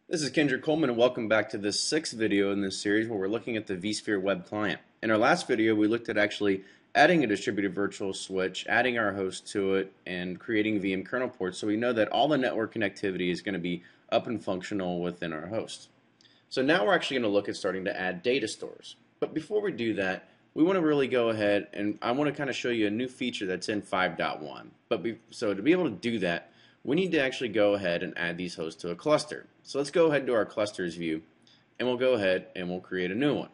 This is Kendrick Coleman, and welcome back to this sixth video in this series where we're looking at the vSphere web client. In our last video, we looked at actually adding a distributed virtual switch, adding our host to it, and creating VM kernel ports so we know that all the network connectivity is going to be up and functional within our host. So now we're actually going to look at starting to add data stores. But before we do that, we want to really go ahead and I want to kind of show you a new feature that's in 5.1. So to be able to do that, we need to actually go ahead and add these hosts to a cluster. So let's go ahead to our clusters view, and we'll go ahead and we'll create a new one.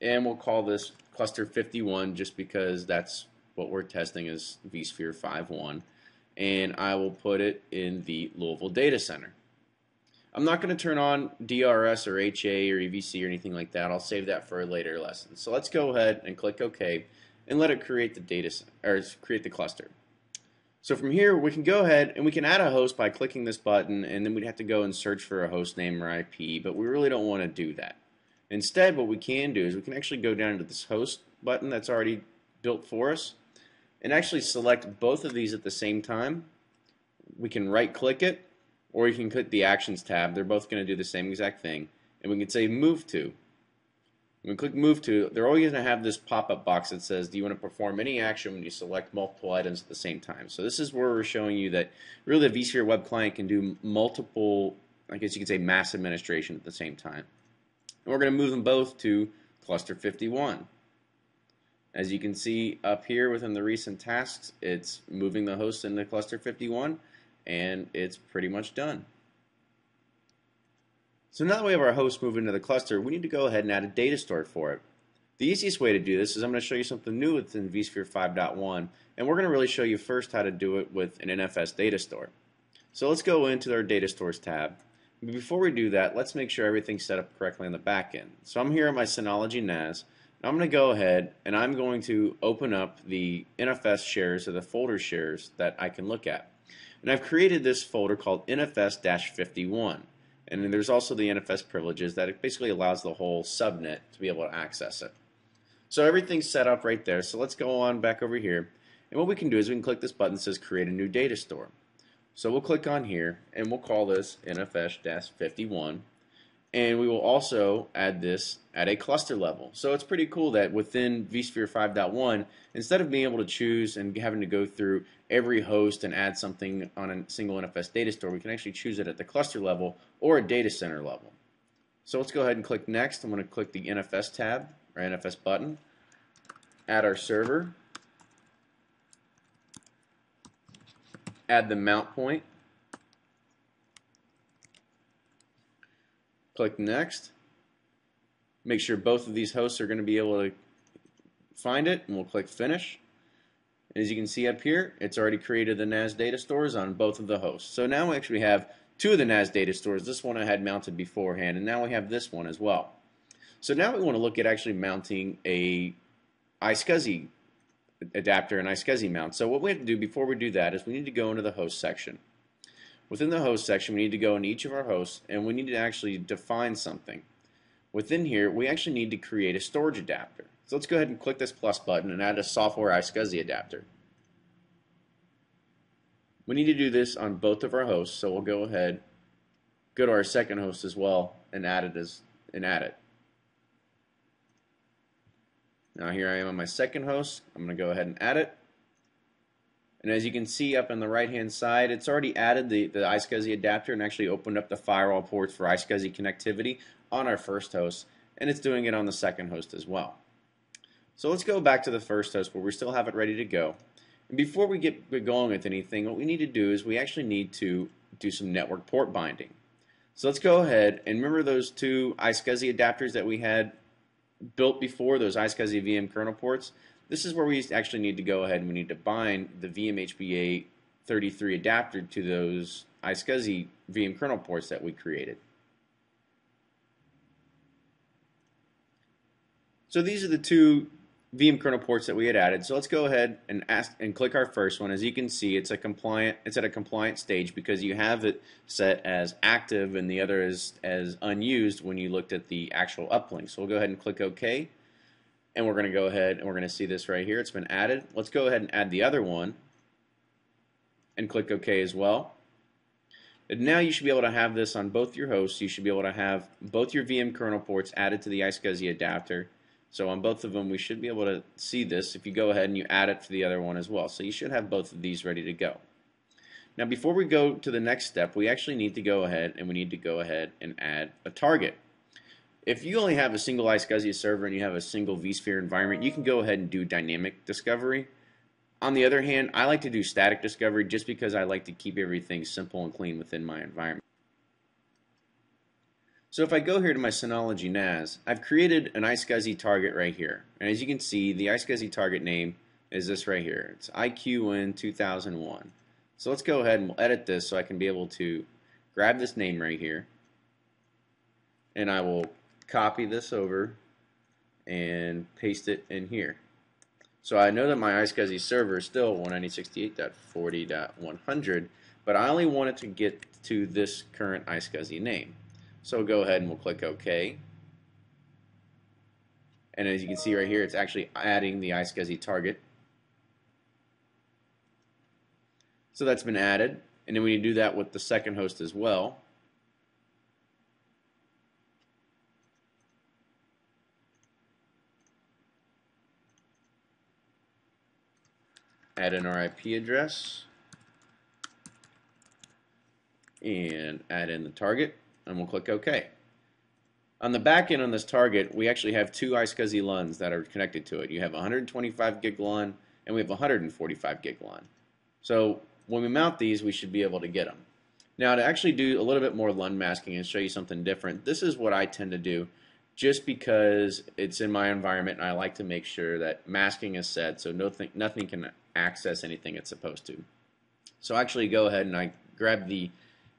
And we'll call this cluster 51 just because that's what we're testing is vSphere 5.1. And I will put it in the Louisville data center. I'm not going to turn on DRS or HA or EVC or anything like that. I'll save that for a later lesson. So let's go ahead and click OK and let it create the data center, or create the cluster. So from here, we can go ahead and we can add a host by clicking this button, and then we'd have to go and search for a host name or IP, but we really don't want to do that. Instead, what we can do is we can actually go down to this host button that's already built for us and actually select both of these at the same time. We can right-click it, or you can click the Actions tab. They're both going to do the same exact thing, and we can say Move To. When we click Move To, they're always going to have this pop-up box that says, do you want to perform any action when you select multiple items at the same time? So this is where we're showing you that really the vSphere web client can do multiple, I guess you could say mass administration at the same time. And we're going to move them both to cluster 51. As you can see up here within the recent tasks, it's moving the host into cluster 51, and it's pretty much done. So now that we have our host move into the cluster, we need to go ahead and add a data store for it. The easiest way to do this is I'm going to show you something new within vSphere 5.1, and we're going to really show you first how to do it with an NFS Datastore. So let's go into our Data Stores tab. But before we do that, let's make sure everything's set up correctly on the back end. So I'm here at my Synology NAS, and I'm going to go ahead and I'm going to open up the NFS shares or the folder shares that I can look at. And I've created this folder called NFS-51. And then there's also the NFS privileges that it basically allows the whole subnet to be able to access it. So everything's set up right there. So let's go on back over here. And what we can do is we can click this button that says Create a New Data Store. So we'll click on here and we'll call this NFS-51. And we will also add this at a cluster level. So it's pretty cool that within vSphere 5.1, instead of being able to choose and having to go through every host and add something on a single NFS data store, we can actually choose it at the cluster level or a data center level. So let's go ahead and click Next. I'm going to click the NFS tab or NFS button, add our server, add the mount point, click Next. Make sure both of these hosts are going to be able to find it, and we'll click Finish. And as you can see up here, it's already created the NAS data stores on both of the hosts. So now we actually have two of the NAS data stores. This one I had mounted beforehand, and now we have this one as well. So now we want to look at actually mounting a iSCSI adapter and iSCSI mount. So what we have to do before we do that is we need to go into the host section. Within the host section, we need to go in each of our hosts, and we need to actually define something. Within here, we actually need to create a storage adapter. So let's go ahead and click this plus button and add a software iSCSI adapter. We need to do this on both of our hosts, so we'll go ahead, go to our second host as well, and add it. Now here I am on my second host. I'm going to go ahead and add it. And as you can see up on the right hand side, it's already added the iSCSI adapter and actually opened up the firewall ports for iSCSI connectivity on our first host, and it's doing it on the second host as well. So let's go back to the first host where we still have it ready to go. And before we get going with anything, what we need to do is we actually need to do some network port binding. So let's go ahead and remember those two iSCSI adapters that we had built before, those iSCSI VM kernel ports. This is where we actually need to go ahead and we need to bind the VM-HPA 33 adapter to those iSCSI VM kernel ports that we created. So these are the two VM kernel ports that we had added. So let's go ahead and click our first one. As you can see, it's at a compliant stage because you have it set as active and the other is as unused when you looked at the actual uplink. So we'll go ahead and click OK. And we're going to go ahead and we're going to see this right here. It's been added. Let's go ahead and add the other one and click OK as well. And now you should be able to have this on both your hosts. You should be able to have both your VM kernel ports added to the iSCSI adapter. So on both of them, we should be able to see this if you go ahead and you add it to the other one as well. So you should have both of these ready to go. Now before we go to the next step, we actually need to go ahead and add a target. If you only have a single iSCSI server and you have a single vSphere environment, you can go ahead and do dynamic discovery. On the other hand, I like to do static discovery just because I like to keep everything simple and clean within my environment. So if I go here to my Synology NAS, I've created an iSCSI target right here. And as you can see, the iSCSI target name is this right here. It's IQN 2001. So let's go ahead and we'll edit this so I can be able to grab this name right here. And I will copy this over and paste it in here. So I know that my iSCSI server is still 196.8.40.100, but I only want it to get to this current iSCSI name. So we'll go ahead and we'll click OK. And as you can see right here, it's actually adding the iSCSI target. So that's been added. And then we need to do that with the second host as well. Add in our IP address and add in the target, and we'll click OK. On the back end on this target, we actually have two iSCSI LUNs that are connected to it. You have a 125 gig LUN and we have a 145 gig LUN. So when we mount these, we should be able to get them. Now to actually do a little bit more LUN masking and show you something different, this is what I tend to do just because it's in my environment and I like to make sure that masking is set so nothing can access anything it's supposed to. So actually go ahead and I grab the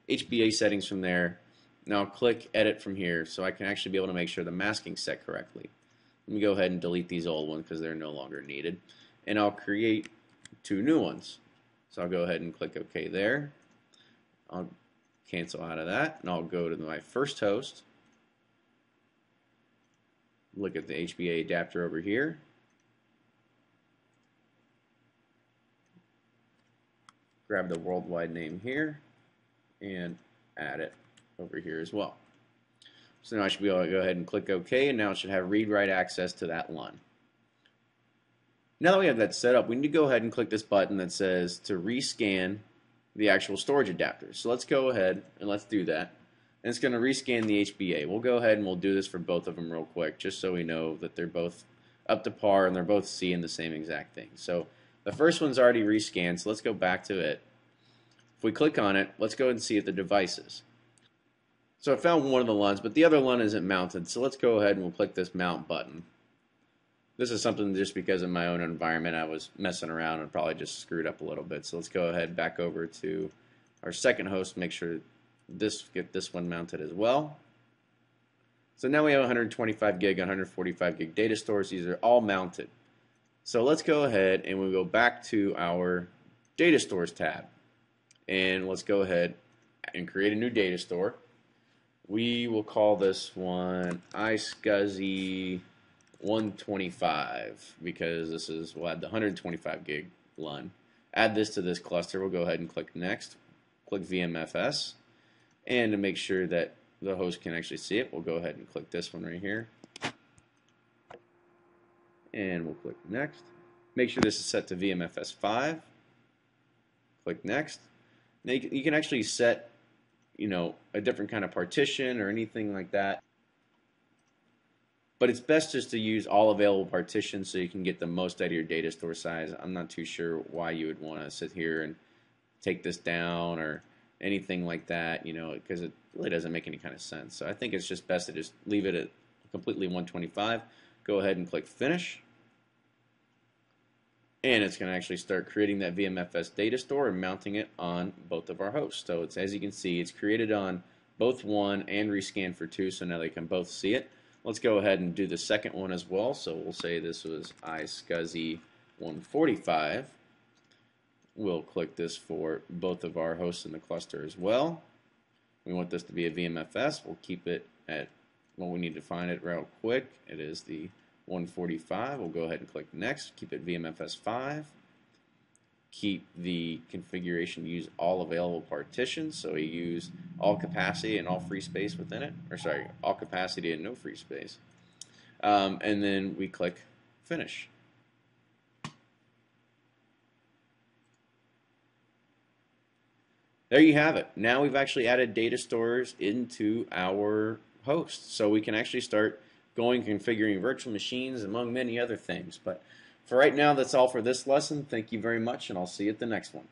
HPA settings from there. Now I'll click edit from here so I can actually be able to make sure the masking's set correctly. Let me go ahead and delete these old ones because they're no longer needed. And I'll create two new ones. So I'll go ahead and click OK there. I'll cancel out of that and I'll go to my first host. Look at the HPA adapter over here. Grab the worldwide name here and add it over here as well. So now I should be able to go ahead and click OK, and now it should have read-write access to that LUN. Now that we have that set up, we need to go ahead and click this button that says to rescan the actual storage adapter. So let's go ahead and let's do that. And it's going to rescan the HBA. We'll go ahead and we'll do this for both of them real quick just so we know that they're both up to par and they're both seeing the same exact thing. So the first one's already rescanned, so let's go back to it. If we click on it, let's go ahead and see if the devices. So I found one of the LUNs, but the other LUN isn't mounted, so let's go ahead and we'll click this mount button. This is something just because of my own environment I was messing around and probably just screwed up a little bit. So let's go ahead back over to our second host, make sure get this one mounted as well. So now we have 125 gig, 145 gig data stores. These are all mounted. So let's go ahead and we'll go back to our data stores tab. And let's go ahead and create a new data store. We will call this one iSCSI 125 because we'll add the 125 gig LUN. Add this to this cluster. We'll go ahead and click next. Click VMFS. And to make sure that the host can actually see it, we'll go ahead and click this one right here. And we'll click next. Make sure this is set to VMFS 5. Click next. Now you can actually set, a different kind of partition or anything like that. But it's best just to use all available partitions so you can get the most out of your data store size. I'm not too sure why you would want to sit here and take this down or anything like that, because it really doesn't make any kind of sense. So I think it's just best to just leave it at completely 125. Go ahead and click Finish. And it's going to actually start creating that VMFS data store and mounting it on both of our hosts. So it's, as you can see, it's created on both 1 and rescanned for 2, so now they can both see it. Let's go ahead and do the second one as well. So we'll say this was iSCSI 145. We'll click this for both of our hosts in the cluster as well. We want this to be a VMFS. We'll keep it at, well, we need to find it real quick. It is the 145. We'll go ahead and click next. Keep it VMFS 5. keep the configuration to use all available partitions. So we use all capacity and all free space within it, or sorry, all capacity and no free space. And then we click Finish. There you have it. Now we've actually added data stores into our host. So we can actually start going configuring virtual machines among many other things. But for right now, that's all for this lesson. Thank you very much, and I'll see you at the next one.